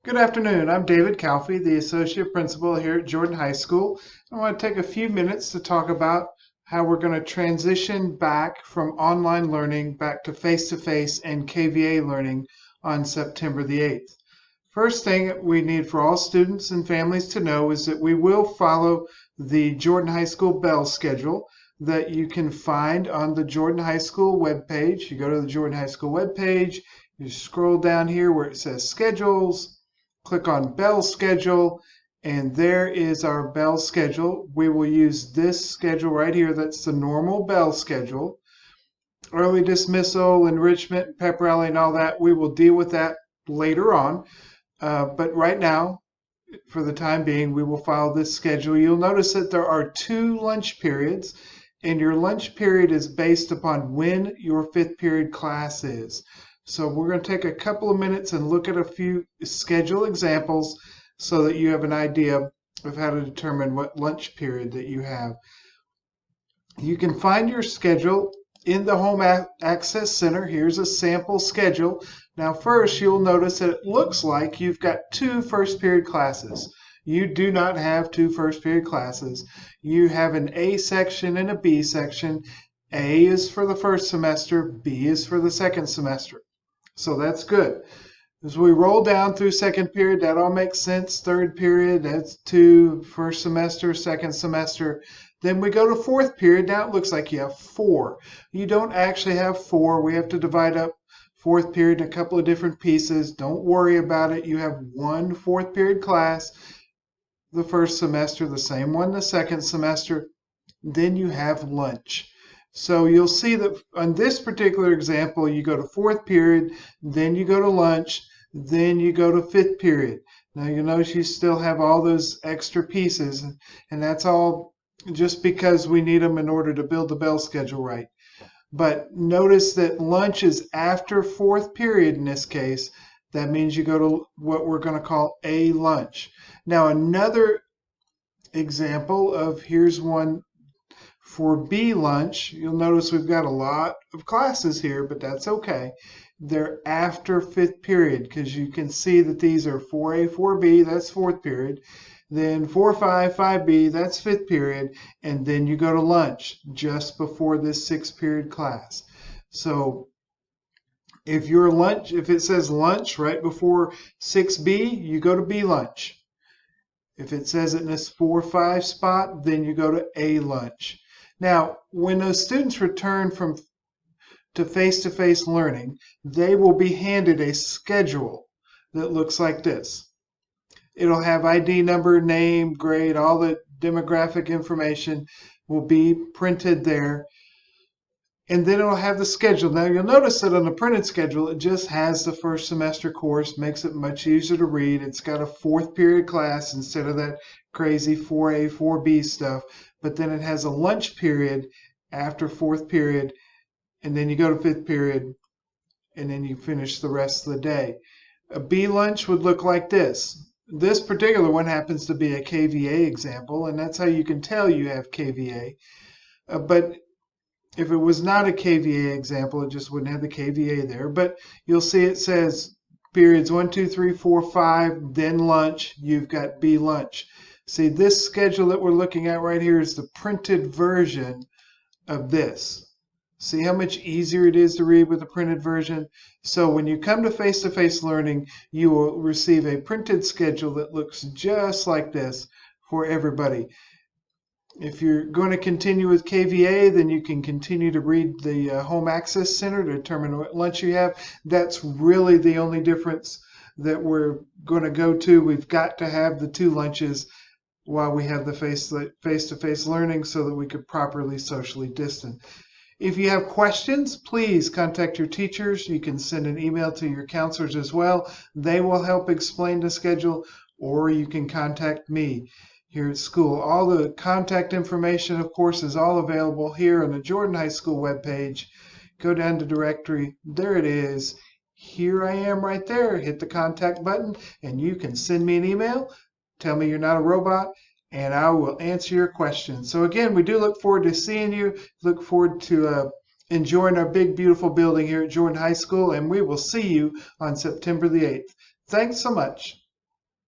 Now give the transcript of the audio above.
Good afternoon. I'm David Calfee, the Associate Principal here at Jordan High School. I want to take a few minutes to talk about how we're going to transition back from online learning back to face-to-face and KVA learning on September the 8th. First thing we need for all students and families to know is that we will follow the Jordan High School bell schedule that you can find on the Jordan High School webpage. You go to the Jordan High School webpage, you scroll down here where it says schedules, click on bell schedule, and there is our bell schedule. We will use this schedule right here. That's the normal bell schedule. Early dismissal, enrichment, pep rally, and all that, we will deal with that later on. But right now, for the time being, we will follow this schedule. You'll notice that there are 2 lunch periods, and your lunch period is based upon when your 5th period class is. So we're going to take a couple of minutes and look at a few schedule examples so that you have an idea of how to determine what lunch period that you have. You can find your schedule in the Home Access Center. Here's a sample schedule. Now first, you'll notice that it looks like you've got 2 first period classes. You do not have 2 first period classes. You have an A section and a B section. A is for the first semester, B is for the second semester. So that's good. As we roll down through second period, that all makes sense. Third period, that's 2, first semester, second semester. Then we go to fourth period. Now it looks like you have 4. You don't actually have 4. We have to divide up fourth period in a couple of different pieces. Don't worry about it. You have 1 fourth period class the first semester, the same one the second semester. Then you have lunch. So you'll see that on this particular example, you go to fourth period, then you go to lunch, then you go to fifth period. Now you'll notice you still have all those extra pieces, and that's all just because we need them in order to build the bell schedule right. But notice that lunch is after fourth period in this case. That means you go to what we're going to call a lunch. Now another example of here's one for B lunch. You'll notice we've got a lot of classes here, but that's okay. They're after 5th period because you can see that these are 4A, 4B, that's 4th period. Then 4-5, 5B, that's 5th period. And then you go to lunch just before this 6th period class. So if it says lunch right before 6B, you go to B lunch. If it says it in this 4-5 spot, then you go to A lunch. Now, when those students return to face-to-face learning, they will be handed a schedule that looks like this. It'll have ID number, name, grade, all the demographic information will be printed there. And then it'll have the schedule. Now, you'll notice that on the printed schedule, it just has the first semester course, makes it much easier to read. It's got a 4th period class instead of that crazy 4A, 4B stuff. But then it has a lunch period after 4th period, and then you go to 5th period, and then you finish the rest of the day. A B lunch would look like this. This particular one happens to be a KVA example, and that's how you can tell you have KVA. But if it was not a KVA example, it just wouldn't have the KVA there. But you'll see it says periods 1, 2, 3, 4, 5, then lunch. You've got B lunch. See, this schedule that we're looking at right here is the printed version of this. See how much easier it is to read with the printed version? So when you come to face-to-face learning, you will receive a printed schedule that looks just like this for everybody. If you're going to continue with KVA, then you can continue to read the Home Access Center to determine what lunch you have. That's really the only difference that we're going to go to. We've got to have the 2 lunches while we have the face-to-face learning so that we could properly socially distance. If you have questions, please contact your teachers. You can send an email to your counselors as well. They will help explain the schedule, or you can contact me here at school. All the contact information, of course, is all available here on the Jordan High School webpage. Go down to directory. There it is. Here I am right there. Hit the contact button, and you can send me an email. Tell me you're not a robot, and I will answer your questions. So again, we do look forward to seeing you. Look forward to enjoying our big, beautiful building here at Jordan High School, and we will see you on September the 8th. Thanks so much.